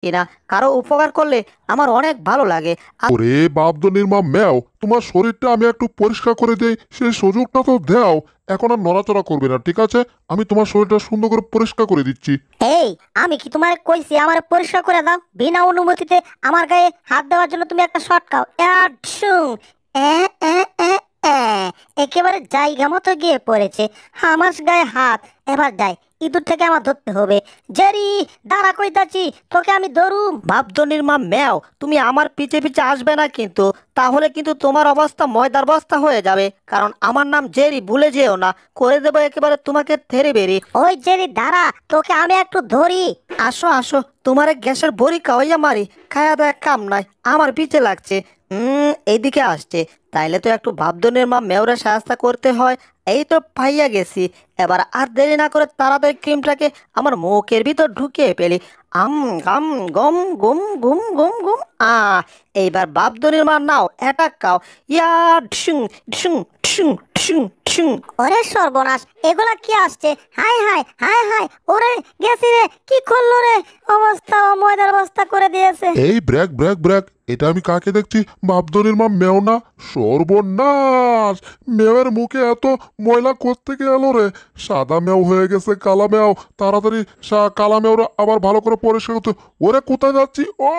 কিনা কারো উপকার করলে আমার অনেক ভালো লাগে। ওরে বাপদনির মা ম্যাও, তোমার শরীরটা আমি একটু পরিষ্কার করে দেই, সেই সুযোগটা তো দাও। এখন আর নড়াচড়া করবে না, ঠিক আছে? আমি তোমার শরীরটা সুন্দর করে পরিষ্কার করে দিচ্ছি। এই, আমি কি তোমার কইছি আমার পরিষ্কার করে দাও? বিনা অনুমতিতে আমার গায়ে হাত দেওয়ার জন্য তুমি একটা শট খাও। অ্যাডসুম, এ এ এ এ, একেবারে জায়গা মতো গিয়ে পড়েছে আমার গায়ে হাত। এবার যাই, ইঁদুর থেকে আমার ধরতে হবে। জেরি, দাঁড়া, কইতাছি তোকে আমি ধরুম। বাপধনির মা ম্যাও, তুমি আমার পিছে পিছে আসবে না কিন্তু, তাহলে কিন্তু তোমার অবস্থা ময়দার বস্তা হয়ে যাবে। কারণ আমার নাম জেরি, ভুলে যেও না। করে দেবো একেবারে তোমাকে থেরে বেরি। ওই জেরি দাঁড়া, তোকে আমি একটু ধরি। আসো আসো, তোমার গ্যাসের বড়ি খাওয়াইয়া মারি। খায়া দেয়া কাম নাই, আমার পিছে লাগছে। এইদিকে আসছে। তাইলে তো একটু ভাবদনের মা মেয়রা সাহায্য করতে হয়। এই তো পাইয়া গেছি। এবার আর দেরি না করে তাড়াতাড়ি ক্রিমটাকে আমার মুখের ভিতর ঢুকিয়ে ফেলি। আম গাম গম গুম গুম গুম গুম আ এইবার বাপদনের মা নাও, অ্যাটাক খাও। ইয়া ঢিসুং ঢিসুং ঢিসুং ঢিসুং ঢিসুং। ওরে সর্বনাশ, এগুলা কি আসছে? হাই হাই হাই হাই, ওরে গেছি রে, কি করলো রে? অবস্থা ময়দার বস্তা করে দিয়েছে। এই ব্র্যাক ব্র্যাক ব্র্যাক, এটা আমি কাকে দেখছি? বাপদনির মা ম্যাও না? সর্বনাশ! মেয়ের মুখে এত ময়লা কোত্থেকে এলো রে? সাদা ম্যাও হয়ে গেছে কালা ম্যাও। তাড়াতাড়ি কালা ম্যাওরা আবার ভালো করে পরিষ্কার করতে। ওরে কোথায় যাচ্ছি? ও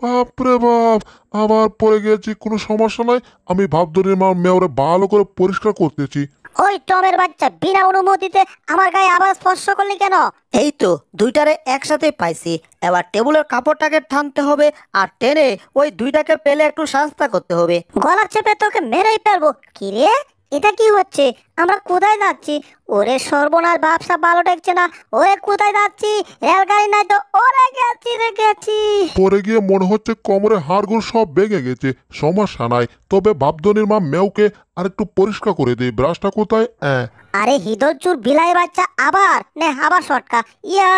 বাপরে বাপ, আবার পড়ে গেছি। কোনো সমস্যা নাই, আমি ভাবদনির মা ম্যাওরে ভালো করে পরিষ্কার করতেছি। ওই টমের বাচ্চা, বিনা অনুমতিতে আমার গায়ে আবার স্পর্শ করলি কেন? এই তো দুইটারে একসাথে পাইছি। এবার টেবিলের কাপড়টাকে টানতে হবে, আর টেনে ওই দুইটাকে পেলে একটু সাজতা করতে হবে। গলা চেপে তোকে মেরেই ফেলবো। কি রে, এটা কি হচ্ছে? আমরা কোথায় যাচ্ছি? ওরে সর্বনাশ, ব্যবসা ভালো ঠেকছে না। ওরে কোথায় যাচ্ছি? রেলগাড়ি নাই তো? ওরে গেছি রে গেছি। পরে গিয়ে মনে হচ্ছে কোমরে হাড়গুলো সব ভেঙে গেছে। সমস্যা নাই, তবে বাপদনির মা ম্যাওকে আর একটু পরিষ্কার করে দিই। ব্রাশটা কোথায়? আরে হিদল চুর বিলাই বাচ্চা, আবার নে, আবার শটকা। ইয়া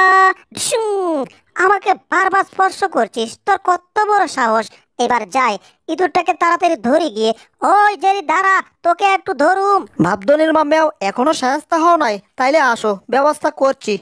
ঢুং, আমাকে বারবার স্পর্শ করছিস, তোর কত বড় সাহস! এবার যাই, ইঁদুরটাকে তাড়াতাড়ি ধরে গিয়ে। ওই জেরি দাঁড়া, তোকে একটু ধরুম। ভাবদনির মা ম্যাও এখনো সাজতা হও নাই? তাইলে আসো, ব্যবস্থা করছি।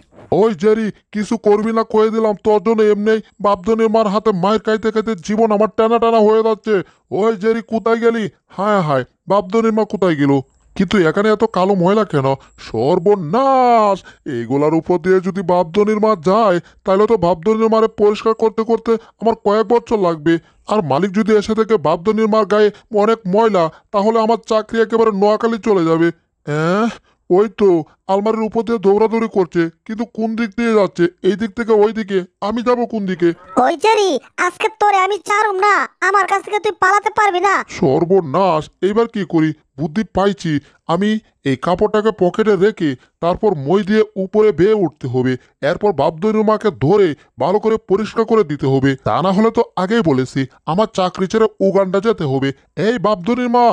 ওই জেরি, কিছু করবি না কয়ে দিলাম। তোর জন্য এমনি বাপদনির মার হাতে মায়ের খাইতে খাইতে জীবন আমার টানা টানা হয়ে যাচ্ছে। ওই জেরি, কোথায় গেলি? হায় হায়, বাপদনির মা কোথায় গেল? কিন্তু এখানে এত কালো ময়লা কেন? সর্বনাশ! এইগুলার উপর দিয়ে যদি বাপদনির মা যায়, তাহলে তো বাপদনির মারে পরিষ্কার করতে করতে আমার কয়েক বছর লাগবে। আর মালিক যদি এসে থেকে বাপদনির মার গায়ে অনেক ময়লা, তাহলে আমার চাকরি একেবারে নোয়াখালী চলে যাবে। হ্যাঁ, ওই তো আলমারির উপর দিয়ে দৌড়াদৌড়ি করছে, কিন্তু কোন দিক দিয়ে যাচ্ছে? এই দিক থেকে ওই দিকে? আমি যাব কোন দিকে? ওই জেরি, আজকে তোরে আমি ছাড়ুম না। আমার কাছ থেকে তুই পালাতে পারবি না। সর্বনাশ! এইবার কি করি? বুদ্ধি পাইছি। আমি এই কাপড়টাকে পকেটে রেখে তারপর মই দিয়ে উপরে বেয়ে উঠতে হবে। এরপর বাপদনির মাকে ধরে ভালো করে পরিষ্কার করে দিতে হবে। তা না হলে তো আগেই বলেছি আমার চাকরি ছেড়ে উগান্ডা যেতে হবে। এই বাপদনির মা,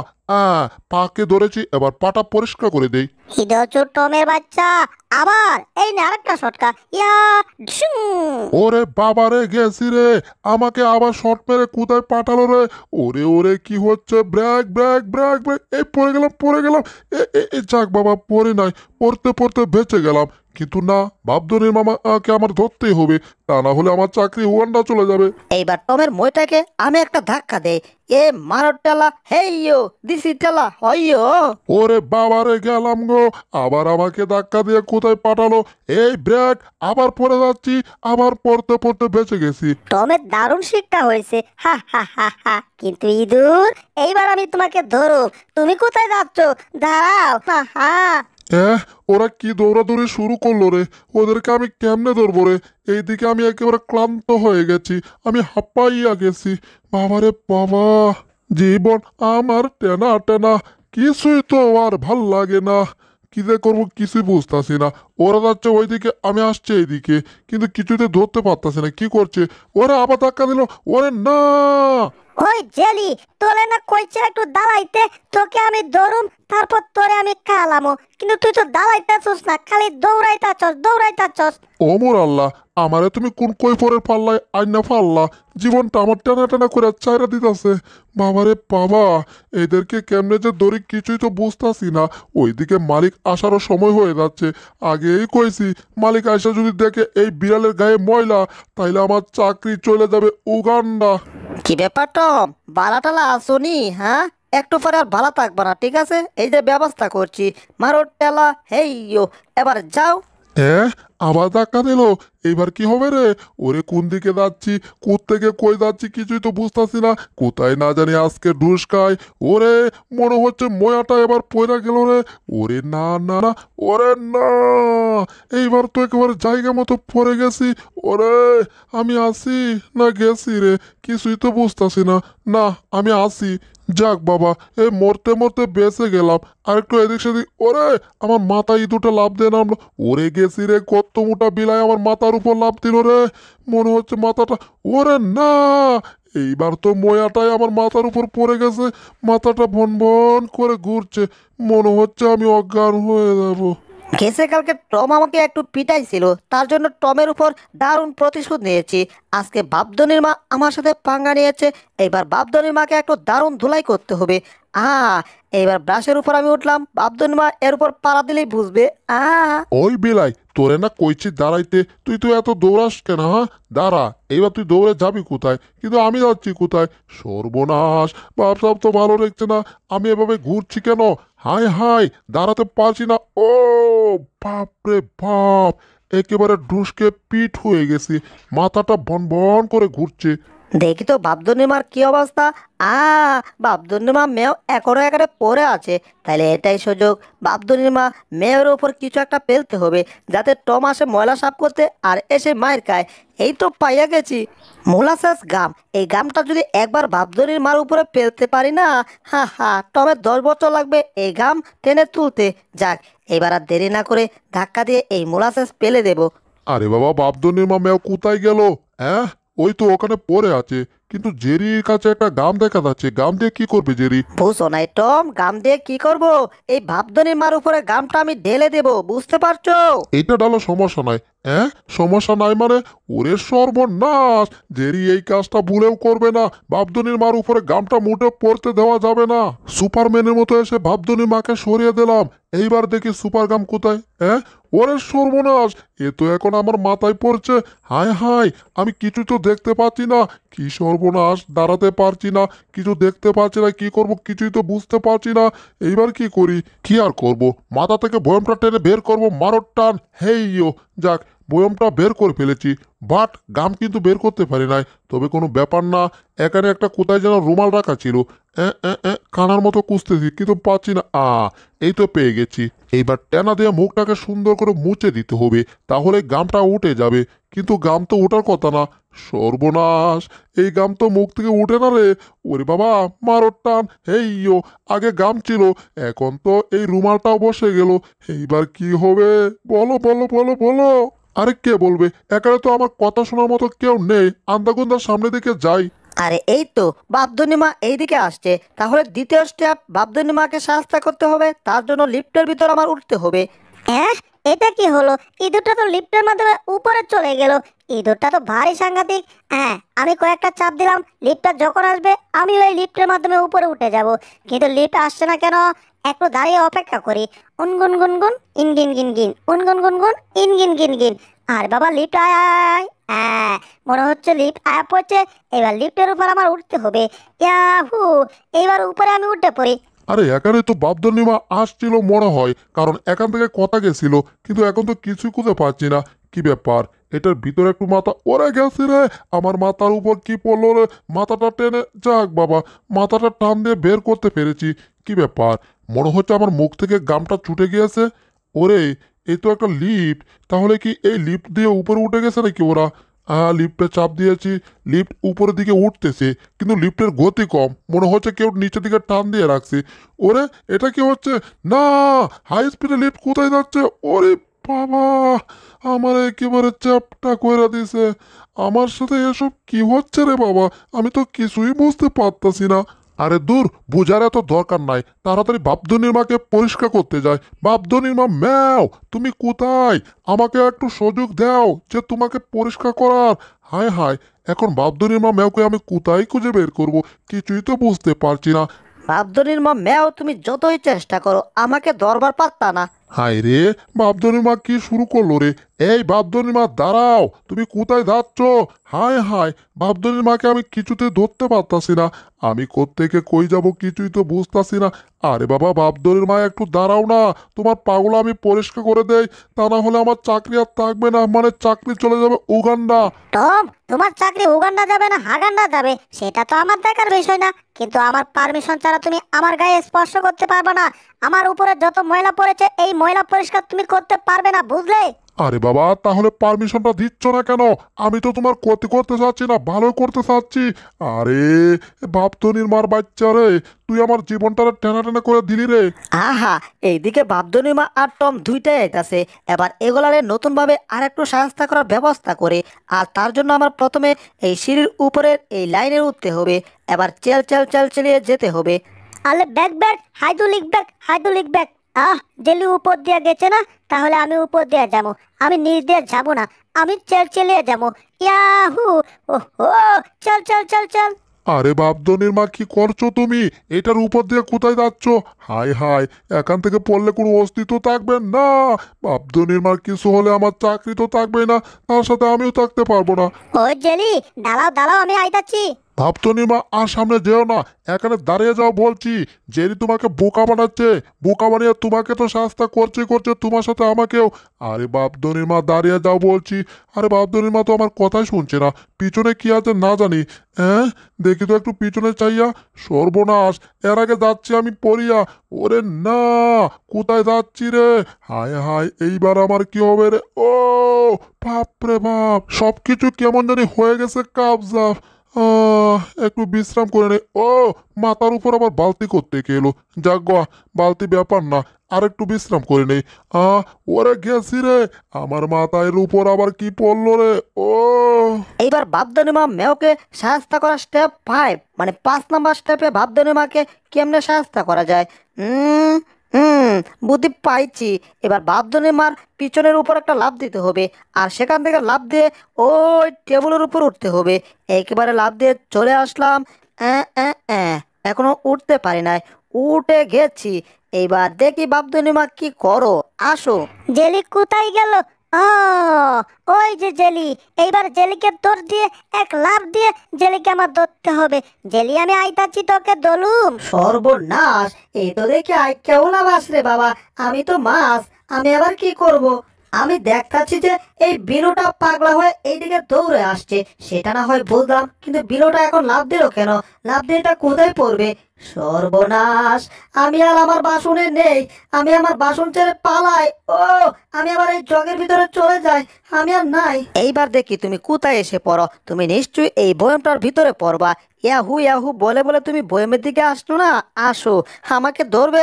পাকে ধরেছি, এবার পাটা পরিষ্কার করে দেই। হিদল চুর টমের বাচ্চা, আবার এই নে আরেকটা শটকা। ইয়া ঢুং। ওরে বাবারে, গেছি রে! আমাকে আবার শর্ট মেরে কোথায় পাঠালো রে? ওরে ওরে, কি হচ্ছে? Brake brake brake brake! এই পড়ে গেলাম পড়ে গেলাম। যাক বাবা, পড়ে নাই, পড়তে পড়তে বেঁচে গেলাম। কিন্তু না, বাপদনির মামাকে আমার ধরতেই হবে, তা না হলে আমার চাকরি উগান্ডা চলে যাবে। এইবার টমের মইটাকে আমি একটা ধাক্কা দেই। এ মারো টেলা, হেইয়ো দিছি টেলা হইয়ো। ওরে বাবারে, গেলাম গো! আবার আমাকে ধাক্কা দিয়ে কোথায় পাঠালো? এই ব্রেক! আবার পড়ে যাচ্ছি, আবার পড়তে পড়তে বেঁচে গেছি। টমের দারুণ শিক্ষা হয়েছে। হা হা হা হা। কিন্তু ইঁদুর, এইবার আমি তোমাকে ধরো। তুমি কোথায় যাচ্ছ? দাঁড়াও। হা হা। ওরা কি দৌড়াদৌড়ি শুরু করলো রে? ওদেরকে আমি কেমনে ধরবো রে? এইদিকে আমি একেবারে ক্লান্ত হয়ে গেছি, আমি হাঁপাইয়া গেছি। বাবারে বাবা, জীবন আমার টেনা টেনা, কিছুই তো আর ভাল লাগে না। কি যে করবো কিছুই বুঝতেছি না। ওরা যাচ্ছে ওইদিকে, আমি আসছি এইদিকে, কিন্তু কিছুতে ধরতে পারতাছি না। কি করছে? ওরা আবার ধাক্কা দিল। ওরে না! ওই জেলি, তোরে না কইছে একটু দাঁড়াইতে, তোকে আমি ধরুম তারপর তোরে আমি খালামো, কিন্তু তুই তো দাঁড়াইতেছস না, খালি দৌড়াইতাছস। ওমর আল্লাহ, আমারে তুমি কোন কৈফরের পাল্লায় আইনা ফাল্লা, জীবনটা আমার টানা টানা করে চাইরা দিতেছে। বাবারে বাবা, এদেরকে কেমনে যে ধরি কিছুই তো বুঝতাছি না। ওইদিকে মালিক আসারও সময় হয়ে যাচ্ছে। আগেই কইছি, মালিক আসা যদি দেখে এই বিড়ালের গায়ে ময়লা, তাইলে আমার চাকরি চলে যাবে উগান্ডা। কি ব্যাপার টম, বালাটালা আসুনি? হ্যাঁ, একটু পরে আর ভালো থাকবে না, ঠিক আছে? এই যে ব্যবস্থা করছি, মারো টেলা, হেইয়ো, এবার যাও। হ্যাঁ, আবার ধাক্কা দিল। এইবার কি হবে রে? ওরে কোন দিকে যাচ্ছি, থেকে কই যাচ্ছি কিছুই তো বুঝতাছি না। কোথায় না জানি আজকে ঢুস খায়। ওরে, মনে হচ্ছে ময়াটা এবার পয়রা গেল রে। ওরে না না না, ওরে না, এইবার তো একেবারে জায়গা মতো পড়ে গেছি। ওরে, আমি আছি না গেছি রে, কিছুই তো বুঝতাছি না। না, আমি আছি। যাক বাবা, এই মরতে মরতে বেঁচে গেলাম। আর একটু এদিক সেদিক, ওরে আমার মাথায় দুটো লাভ দিয়ে নামলো। ওরে গেছি রে, কত মোটা বিলাই আমার মাথার উপর লাভ দিল রে। মনে হচ্ছে মাথাটা, ওরে না, এইবার তো ময়াটাই আমার মাথার উপর পড়ে গেছে। মাথাটা ভন ভন করে ঘুরছে, মনে হচ্ছে আমি অজ্ঞান হয়ে যাবো। গেছে কালকে টম আমাকে একটু পিটাইছিল, তার জন্য টমের উপর দারুণ প্রতিশোধ নিয়েছি। আজকে বাপদনির মা আমার সাথে পাঙ্গা নিয়েছে, এবার বাপদনির মাকে একটু দারুণ ধুলাই করতে হবে। এইবার ব্রাশের উপর আমি উঠলাম, বাপদনির মা এর উপর পাড়া দিলেই বুঝবে। ওই বিলাই, তোরে না কইছি দাঁড়াইতে, তুই তো এত দৌড়াস কেন? হ্যাঁ, দাঁড়া। এইবার তুই দৌড়ে যাবি কোথায়? কিন্তু আমি যাচ্ছি কোথায়? সর্বনাশ, বাপ সাপ তো ভালো দেখছে না। আমি এভাবে ঘুরছি কেন? হাই হাই, দাঁড়াতে পারছি না। ও বাপ রে বাপ, একেবারে ঢুসকে পিঠ হয়ে গেছি। মাথাটা বন বন করে ঘুরছে। দেখি তো বাপদনির মার কি অবস্থা। আ বাপদনির মা মেয়েও এখনো এখানে পড়ে আছে, তাহলে এটাই সুযোগ। বাপদনির মা মেয়ের ওপর কিছু একটা ফেলতে হবে, যাতে টম আসে ময়লা সাফ করতে আর এসে মায়ের খায়। এই তো পাইয়া গেছি, মোলাসাস গাম। এই গামটা যদি একবার বাপদনির মার উপরে ফেলতে পারি না, হা হা, টমের 10 বছর লাগবে এই গাম টেনে তুলতে। যাক, এবার আর দেরি না করে ধাক্কা দিয়ে এই মোলাসাস ফেলে দেবো। আরে বাবা, বাপদনির মা মেয়ে কোথায় গেল? হ্যাঁ, ওই তো ওখানে পড়ে আছে। কিন্তু জেরির কাছে একটা গাম দেখা যাচ্ছে। গাম দিয়ে কি করবে জেরি? বুঝো নাই টম, গাম দিয়ে কি করব? এই ভাবদনির মার উপরে গামটা আমি ঢেলে দেব, বুঝতে পারছো? এইটা ডালো সমস্যা নাই। হ্যাঁ, সমস্যা নাই মানে? ওরে সর্বনাশ, জেরি এই কাজটা ভুলেও করবে না। বাপদনির মার উপরে গামটা মুঠে পড়তে দেওয়া যাবে না। সুপারম্যানের মতো এসে বাপদনির মাকে সরিয়ে দিলাম। এইবার দেখি সুপার গাম কোথায়। হ্যাঁ, ওরে সর্বনাশ, এ তো এখন আমার মাথায় পড়ছে। হায় হায়, আমি কিছু তো দেখতে পাচ্ছি না। কি সর্বনাশ, দাঁড়াতে পারছি না, কিছু দেখতে পাচ্ছি না, কি করব কিছুই তো বুঝতে পারছি না। এইবার কি করি? কি আর করব, মাথা থেকে বয়মটা টেনে বের করব, মারোর টান। হেইয়ো, যাক, বয়মটা বের করে ফেলেছি, বাট গাম কিন্তু বের করতে পারি নাই। তবে কোনো ব্যাপার না, এখানে একটা কোথায় যেন রুমাল রাখা ছিল। কানার মতো খুঁজতেছি কিন্তু পাচ্ছি না। এই তো পেয়ে গেছি। এইবার টেনা দিয়ে মুখটাকে সুন্দর করে মুছে দিতে হবে, তাহলে গামটা উঠে যাবে। কিন্তু গাম তো ওঠার কথা না। সর্বনাশ, এই গাম তো মুখ থেকে উঠে না রে। ওরে বাবা, মারোর টান। হেইয়ো, আগে গাম ছিল, এখন তো এই রুমালটাও বসে গেল। এইবার কি হবে? বলো বলো বলো বলো। আরে কে বলবে? এখানে তো আমার কথা শোনার মতো কেউ নেই। আন্দাগুন্দার সামনে দিকে যাই। আরে এই তো বাপদনি মা এইদিকে আসছে, তাহলে দ্বিতীয় স্টেপ, বাপদনি মাকে সাহায্য করতে হবে, তার জন্য লিফটের ভিতর আমার উঠতে হবে। হ্যাঁ, এটা কি হলো? ইঁদুরটা তো লিফটের মাধ্যমে উপরে চলে গেল। ইঁদুরটা তো ভারী সাংঘাতিক। হ্যাঁ, আমি কয়েকটা চাপ দিলাম, লিফটটা যখন আসবে আমি ওই লিফটের মাধ্যমে উপরে উঠে যাব। কিন্তু লিফট আসছে না কেন? একটু দাঁড়িয়ে অপেক্ষা করি। উনগুন গুনগুন ইনগিন গিন গিন, উনগুন গুনগুন ইনগিন গিন গিন। আর বাবা, লিফট আয় আয় আয়। হ্যাঁ, মনে হচ্ছে লিফট আয়া পড়ছে। এবার লিফটের উপর আমার উঠতে হবে। ইয়াহু, এইবার উপরে আমি উঠে পড়ি। আরে এখানে তো বাপদনিমা আসছিল মনে হয়, কারণ এখান থেকে কথা গেছিল, কিন্তু এখন তো কিছুই খুঁজে পাচ্ছি না। কি ব্যাপার? এটার ভিতরে একটু মাথা, ওরে গেছে রে। আমার মাথার উপর কি পড়লো রে? মাথাটা টেনে, যাক বাবা, মাথাটা টান দিয়ে বের করতে পেরেছি। কি ব্যাপার? মনে হচ্ছে আমার মুখ থেকে গামটা ছুটে গিয়েছে। ওরে, এই তো একটা লিফট। তাহলে কি এই লিফট দিয়ে উপরে উঠে গেছে নাকি ওরা? লিফটে চাপ দিয়েছি, লিফট উপরের দিকে উঠতেছে, কিন্তু লিফটের গতি কম। মনে হচ্ছে কেউ নিচের দিকে টান দিয়ে রাখছে। ওরে, এটা কি হচ্ছে? না, হাই স্পিডে লিফট কোথায় যাচ্ছে? ওরে বাবা, আমার একেবারে চ্যাপটা কইরা দিছে। আমার সাথে এসব কি হচ্ছে রে বাবা? আমি তো কিছুই বুঝতে পারতাছি না। আরে দূর, বুঝার এত দরকার নাই, তাড়াতাড়ি বাপধনির মাকে পরিষ্কার করতে যাই। বাপধনির মা ম্যাও, তুমি কোথায়? আমাকে একটু সুযোগ দাও যে তোমাকে পরিষ্কার করার। হায় হায়, এখন বাপধনির মা ম্যাওকে আমি কোথায় খুঁজে বের করব? কিছুই তো বুঝতে পারছি না। বাপধনির মা ম্যাও, তুমি যতই চেষ্টা করো আমাকে ধরবার পারতা না। হায় রে, বাপধনির মা কি শুরু করলো রে? এই বাপধনির মা দাঁড়াও, তুমি কোথায় যাচ্ছ? হায় হায়, বাপধনির মাকে আমি কিছুতে ধরতে পারতাছি না। আমি কোত্থেকে কই যাব কিছুই তো বুঝতাছি না। আরে বাবা বাপধনির মা, একটু দাঁড়াও না, তোমার পাগুলো আমি পরিষ্কার করে দেই। তা না হলে আমার চাকরি আর থাকবে না, মানে চাকরি চলে যাবে উগান্ডা। টম, তোমার চাকরি উগান্ডা যাবে না হাগান্ডা যাবে সেটা তো আমার দেখার বিষয় না, কিন্তু আমার পারমিশন ছাড়া তুমি আমার গায়ে স্পর্শ করতে পারবে না। আমার উপরে যত ময়লা পড়েছে এই ময়লা পরিষ্কার তুমি করতে পারবে না, বুঝলে? আরে বাবা, তাহলে পারমিশনটা দিচ্ছ না কেন? আমি তো তোমার ক্ষতি করতে চাচ্ছি না, ভালো করতে চাচ্ছি। আরে বাপধনির মার বাচ্চা রে, তুই আমার জীবনটা টেনা টেনা করে দিলি রে। আহা, এইদিকে বাপধনির মা আর টম দুইটাই আইতাছে। এবার এগুলারে নতুনভাবে আর একটু সাহায্য করার ব্যবস্থা করে। আর তার জন্য আমার প্রথমে এই সিঁড়ির উপরের এই লাইনে উঠতে হবে। এবার চেল চেল চেল চেলিয়ে যেতে হবে। আলে back back, hydraulic back, hydraulic back. Jelly উপর দিয়ে গেছে না, তাহলে আমি উপর দিয়ে যাবো। আমি নিচ দিয়ে যাবো না, আমি চেল চেলিয়ে যাবো। ইয়াহু! ওহো, চল চল চল চল। আরে বাপধনির মা, কি করছো তুমি? এটার উপর দিয়ে কোথায় যাচ্ছ? হায় হায়, এখান থেকে পড়লে কোনো অস্তিত্ব থাকবে না। বাপধনির মার কিছু হলে আমার চাকরি তো থাকবে না, তার সাথে আমিও থাকতে পারবো না। ওই জেলি, দাঁড়াও দাঁড়াও, আমি আইতাছি। বাপধনির মা, আর সামনে যেও না, এখানে দাঁড়িয়ে যাও বলছি। জেরি তোমাকে বোকা বানাচ্ছে, বোকা বানিয়ে তোমাকে তো শাস্তা করছে করছে, তোমার সাথে আমাকেও। আরে বাপধনির মা, দাঁড়িয়ে যাও বলছি। আরে বাপধনির মা তো আমার কথাই শুনছে না। পিছনে কি আছে না জানি। হ্যাঁ, দেখি তো একটু পিছনে চাইয়া। সর্বনাশ, এর আগে যাচ্ছি আমি পড়িয়া। ওরে না, কোথায় যাচ্ছি রে? হায় হায়, এইবার আমার কি হবে রে? ও বাপ রে বাপ, সবকিছু কেমন জানি হয়ে গেছে কাবজাব। একটু বিশ্রাম করে নে। ও, মাথার উপর আবার বালতি করতে কে এলো? যাক গো, বালতি ব্যাপার না, আর একটু বিশ্রাম করে নেই। ওরে গেছি রে, আমার মাথার উপর আবার কি পড়লো রে? ও এইবার বাপধনির মা ম্যাওকে সাহায্য করা স্টেপ 5, মানে 5 নাম্বার স্টেপে বাপধনির মাকে কেমনে সাহায্য করা যায়। হুম হুম বুদ্ধি পাইছি। এবার বাপধনির মার পিছনের উপর একটা লাফ দিতে হবে, আর সেখান থেকে লাফ দিয়ে ওই টেবিলের উপর উঠতে হবে। একেবারে লাফ দিয়ে চলে আসলাম। এখনো উঠতে পারি নাই, উঠে গেছি। এইবার দেখি বাপধনির মা কি করো, আসো। জেলি কোথায় গেল? ও, ওই যে জেলি। এইবার জেলিকে দৌড় দিয়ে এক লাফ দিয়ে জেলিকে আমার ধরতে হবে। জেলি, আমি আইতাছি তোকে দলুম। সর্বনাশ, এই তো দেখি আইকেওলা মাছ রে বাবা, আমি তো মাছ। আমি আবার কি করব? আমি দেখতাছি যে এই বিলুটা পাগলা হয়ে এইদিকে দৌড়ে আসছে, সেটা না হয় বুঝলাম, কিন্তু বিলুটা এখন লাফ দিল কেন? লাফ দিয়ে এটা কোথায় পড়বে? সর্বনাশ, আমি আর আমার বাসনে নেই। আমি আমার বাসন ছেড়ে পালাই। ও, আমি আবার এই জগের ভিতরে চলে যাই, আমি আর নাই। এইবার দেখি তুমি কোথায় এসে পড়ো। তুমি নিশ্চয়ই এই বয়ামটার ভিতরে পড়বা। ইয়াহু ইয়াহু বলে বলে তুমি বয়ামের দিকে আসছো না, আসো, আমাকে ধরবে।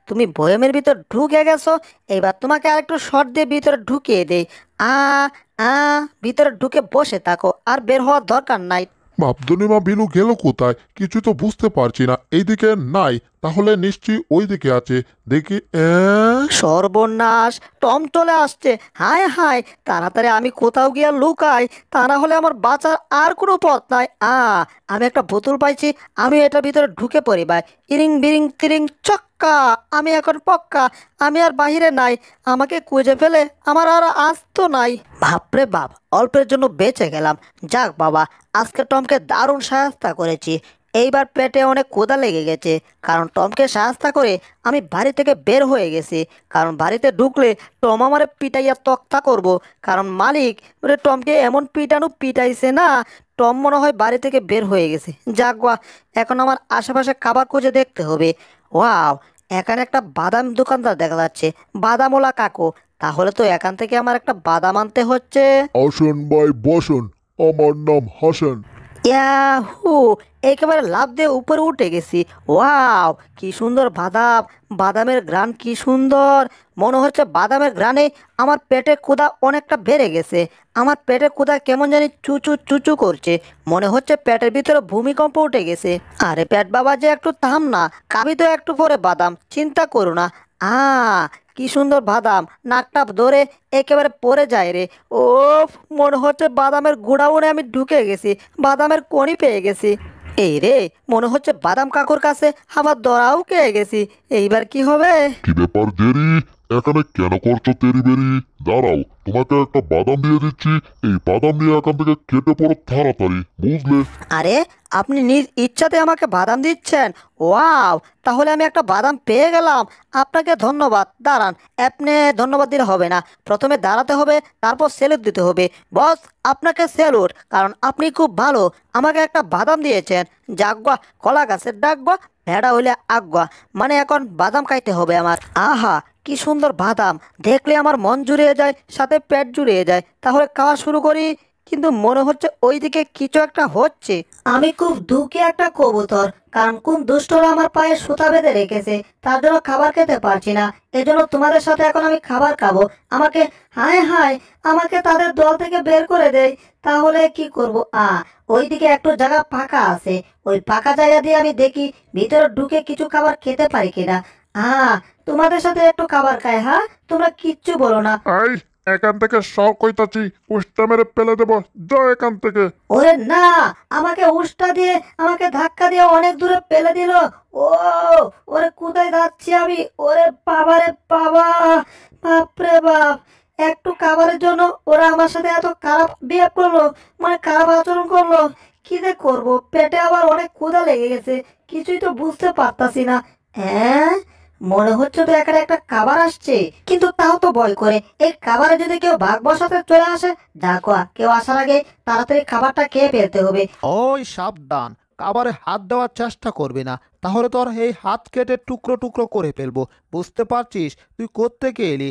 তুমি বয়ামের ভিতর ঢুকে গেছো। এবার তোমাকে আরেকটু শর্ট দিয়ে ভিতরে ঢুকিয়ে দেই। আ আ ভিতরে ঢুকে বসে থাকো, আর বের হওয়ার দরকার নাই। বাপধনির মা বিলু গেল কোথায়? কিছু তো বুঝতে পারছি না। এইদিকে নাই, তাহলে নিশ্চয়ই ওই দিকে আছে। দেখি। সর্বনাশ, টম চলে আসছে। হায় হায়, তাড়াতাড়ি আমি কোথাও গিয়ে লুকাই, তা না হলে আমার বাঁচার আর কোনো পথ নাই। আমি একটা বোতল পাইছি, আমি এটার ভিতরে ঢুকে পড়ি ভাই। ইরিং বিরিং তিরিং চক্কা, আমি এখন পক্কা। আমি আর বাহিরে নাই, আমাকে খুঁজে ফেলে আমার আর আসতো নাই। বাপরে বাপ, অল্পের জন্য বেঁচে গেলাম। যাক বাবা, আজকে টমকে দারুণ সাহায্য করেছি। এইবার পেটে অনেক ক্ষুধা লেগে গেছে, কারণ টমকে সাহায্য করে আমি বাড়ি থেকে বের হয়ে গেছি। কারণ বাড়িতে ঢুকলে টম আমারে পিটাইয়া তক্তা করব, কারণ মালিক টমকে এমন পিটাইছে না, টম মনে হয় বাড়ি থেকে বের হয়ে গেছে। যাক গা, এখন আমার আশেপাশে খাবার খুঁজে দেখতে হবে। ওয়াও, এখানে একটা বাদাম দোকানদার দেখা যাচ্ছে, বাদামওয়ালা কাকু। তাহলে তো এখান থেকে আমার একটা বাদাম আনতে হচ্ছে। আসুন ভাই, বসুন। আমার নাম হাসান। ইয়াহু, একেবারে লাফ দিয়ে উপরে উঠে গেছি। ওয়াও, কি সুন্দর বাদাম! বাদামের ঘ্রাণ কি সুন্দর! মনে হচ্ছে বাদামের ঘ্রাণে আমার পেটের ক্ষুধা অনেকটা বেড়ে গেছে। আমার পেটের ক্ষুধা কেমন জানি চুচু চুচু করছে। মনে হচ্ছে পেটের ভিতরে ভূমিকম্প উঠে গেছে। আরে পেট বাবা যে একটু থাম না, খাবি তো একটু পরে বাদাম, চিন্তা করো না। আ কি সুন্দর বাদাম, নাকটা ধরে একেবারে পড়ে যায় রে। ও, মনে হচ্ছে বাদামের গুড়াউনে আমি ঢুকে গেছি, বাদামের কণি পেয়ে গেছি। এই রে, মনে হচ্ছে বাদাম কাকুর কাছে আবার দরাও খেয়ে গেছি। এইবার কি হবে? কি ব্যাপার জেরি, এখানে কেন করছো তেরি বেরি? দাঁড়াও, তোমাকে একটা বাদাম দিয়ে দিচ্ছি। এই বাদাম নিয়ে এখান থেকে কেটে পড়ো তাড়াতাড়ি, বুঝলে? আরে, আপনি নিজ ইচ্ছাতে আমাকে বাদাম দিচ্ছেন? ওয়াও, তাহলে আমি একটা বাদাম পেয়ে গেলাম। আপনাকে ধন্যবাদ। দাঁড়ান, আপনি ধন্যবাদ দিলে হবে না, প্রথমে দাঁড়াতে হবে, তারপর স্যালুট দিতে হবে। বস, আপনাকে স্যালুট, কারণ আপনি খুব ভালো, আমাকে একটা বাদাম দিয়েছেন। যাগ্গা, কলা গাছের ডাকবা, ভেড়া হইলে আজ্ঞা। মানে এখন বাদাম খাইতে হবে আমার। আহা, কি সুন্দর বাদাম! দেখলে আমার মন জুড়িয়ে যায়, সাথে পেট জুড়িয়ে যায়। তাহলে খাওয়া শুরু করি। কিন্তু মনে হচ্ছে ওইদিকে কিছু একটা হচ্ছে। আমি খুব দুঃখী একটা কবুতর, কারণ কোন দুষ্টরা আমার পায়ে সুতা বেঁধে রেখেছে, তার জন্য খাবার খেতে পারছি না। এজন্য তোমাদের সাথে এখন আমি খাবার খাবো। আমাকে, হায় হায়, আমাকে তাদের দল থেকে বের করে দেয়। তাহলে কি করব? ওইদিকে একটু জায়গা ফাঁকা আছে, ওই ফাঁকা জায়গা দিয়ে আমি দেখি ভিতরে ঢুকে কিছু খাবার খেতে পারি কিনা। তোমাদের সাথে একটু খাবার খাই। হ্যাঁ, তোমরা কিচ্ছু বলো না। এই, এখান থেকে সব কইতাছি, উষ্টা মেরে ফেলে দেবো, যাও এখান থেকে। ওরে না, আমাকে উষ্টা দিয়ে, আমাকে ধাক্কা দিয়ে অনেক দূরে ফেলে দিল। ও, ওরে কোথায় যাচ্ছি আমি? ওরে বাবারে বাবা, বাপরে বাপ! একটু খাবারের জন্য ওরা আমার সাথে এত খারাপ বিহেভ করলো, মানে খারাপ আচরণ করলো। কি যে করবো, পেটে আবার অনেক ক্ষুধা লেগে গেছে, কিছুই তো বুঝতে পারতাছি না। হ্যাঁ, মনে হচ্ছে তো এখানে একটা খাবার আসছে, কিন্তু তাও তো ভয় করে। এই খাবারে যদি কেউ ভাগ বসাতে চলে আসে, দেখো, কেউ আসার আগে তাড়াতাড়ি খাবারটা খেয়ে ফেলতে হবে। ওই সাবধান, খাবারে হাত দেওয়ার চেষ্টা করবি না, তাহলে তোর এই হাত কেটে টুকরো টুকরো করে ফেলবো। বুঝতে পারছিস তুই কোত্থেকে এলি?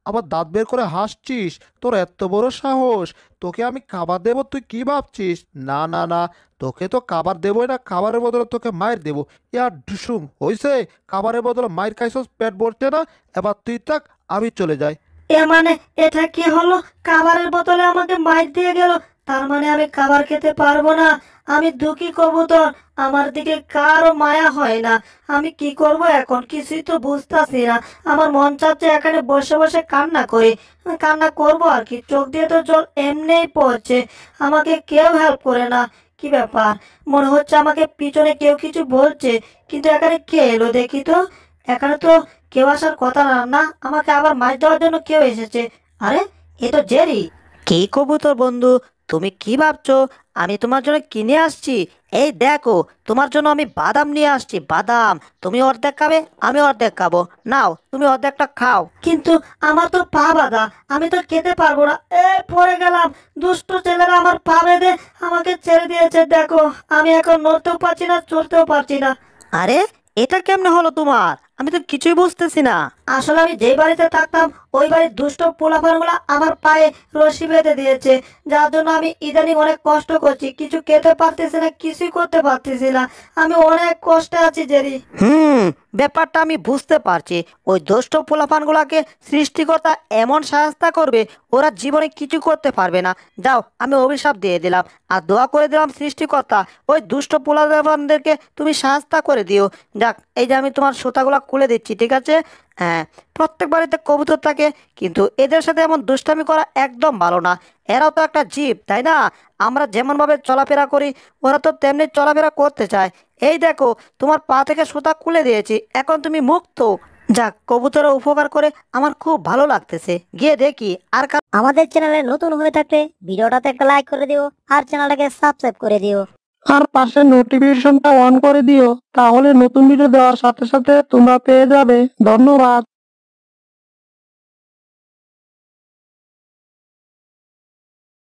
আবার দাঁত বের করে হাসছিস? তোর এত বড় সাহস! তোকে আমি খাবার দেবো, তুই কি ভাবছিস? না না না, তোকে তো খাবার দেবোই না, খাবারের বদলে তোকে মায়ের দেবো। ইয়ার ঢুসুম হইছে, খাবারের বদলে মায়ের খাইছস, পেট ভরছে না? এবার তুই থাক, আমি চলে যাই। এ মানে, এটা কি হলো? খাবারের বোতলে আমাকে মাইর দিয়ে গেল, তার মানে আমি খাবার খেতে পারবো না? আমি দুঃখী কবুতর, আমার দিকে কারো মায়া হয় না। আমি কি করব এখন, কিছুই তো বুঝতাছি না। আমার মন চাচ্ছে এখানে বসে বসে কান্না করি। কান্না করব আর কি, চোখ দিয়ে তো জল এমনিই পড়ছে। আমাকে কেউ হেল্প করে না। কি ব্যাপার, মনে হচ্ছে আমাকে পিছনে কেউ কিছু বলছে, কিন্তু এখানে কে এলো দেখি তো। এখানে তো কেউ আসার কথা না। না, আমাকে আবার মাছ দেওয়ার জন্য কেউ এসেছে। আরে, এ তো জেরি। কি কবুতর বন্ধু, তুমি কি ভাবছো? আমি তোমার জন্য কিনে আসছি। এই দেখো, তোমার জন্য আমি বাদাম নিয়ে আসছি, বাদাম। তুমি অর্ধেক খাবে, আমি অর্ধেক খাবো। নাও, তুমি অর্ধেকটা খাও। কিন্তু আমার তো পা বাঁধা, আমি তো খেতে পারবো না। পড়ে গেলাম। দুষ্ট ছেলেরা আমার পা বেঁধে আমাকে ছেড়ে দিয়েছে। দেখো, আমি এখন নড়তেও পারছি না, চড়তেও পারছি না। আরে, এটা কেমনে হলো তোমার? আমি তো কিছুই বুঝতেছি না। আসলে আমি যেই বাড়িতে থাকতাম, ওই বাড়ির দুষ্ট পোলাপানগুলা আমার পায়ে রশি বেঁধে দিয়েছে, যার জন্য আমি ইদানিং অনেক কষ্ট করছি, কিছু খেতে পারতেছি না, কিছুই করতে পারতেছি না। আমি অনেক কষ্টে আছি জেরি। ব্যাপারটা আমি বুঝতে পারছি। ওই দুষ্ট পোলাপানগুলাকে সৃষ্টিকর্তা এমন সাহায্য করবে, ওরা জীবনে কিছু করতে পারবে না। যাও, আমি অভিশাপ দিয়ে দিলাম, আর দোয়া করে দিলাম সৃষ্টিকর্তা, ওই দুষ্ট পোলাপানদেরকে তুমি সাহায্য করে দিও। যাক, এই যে আমি তোমার সুতাগুলা খুলে দিচ্ছি, ঠিক আছে? হ্যাঁ, প্রত্যেক বাড়িতে কবুতর থাকে, কিন্তু এদের সাথে এমন দুষ্টামি করা একদম ভালো না। এরাও তো একটা জীব, তাই না? আমরা যেমন ভাবে চলাফেরা করি, ওরা তো তেমনি চলাফেরা করতে চায়। এই দেখো, তোমার পা থেকে সুতা খুলে দিয়েছি, এখন তুমি মুক্ত। যাক, কবুতরের উপকার করে আমার খুব ভালো লাগতেছে। গিয়ে দেখি আর আমাদের চ্যানেলে নতুন হয়ে থাকলে ভিডিওটাতে একটা লাইক করে দিও, আর চ্যানেলটাকে সাবস্ক্রাইব করে দিও। আর পাশে নোটিফিকেশনটা অন করে দিও, তাহলে নতুন ভিডিও দেওয়ার সাথে সাথে তোমরা পেয়ে যাবে। ধন্যবাদ।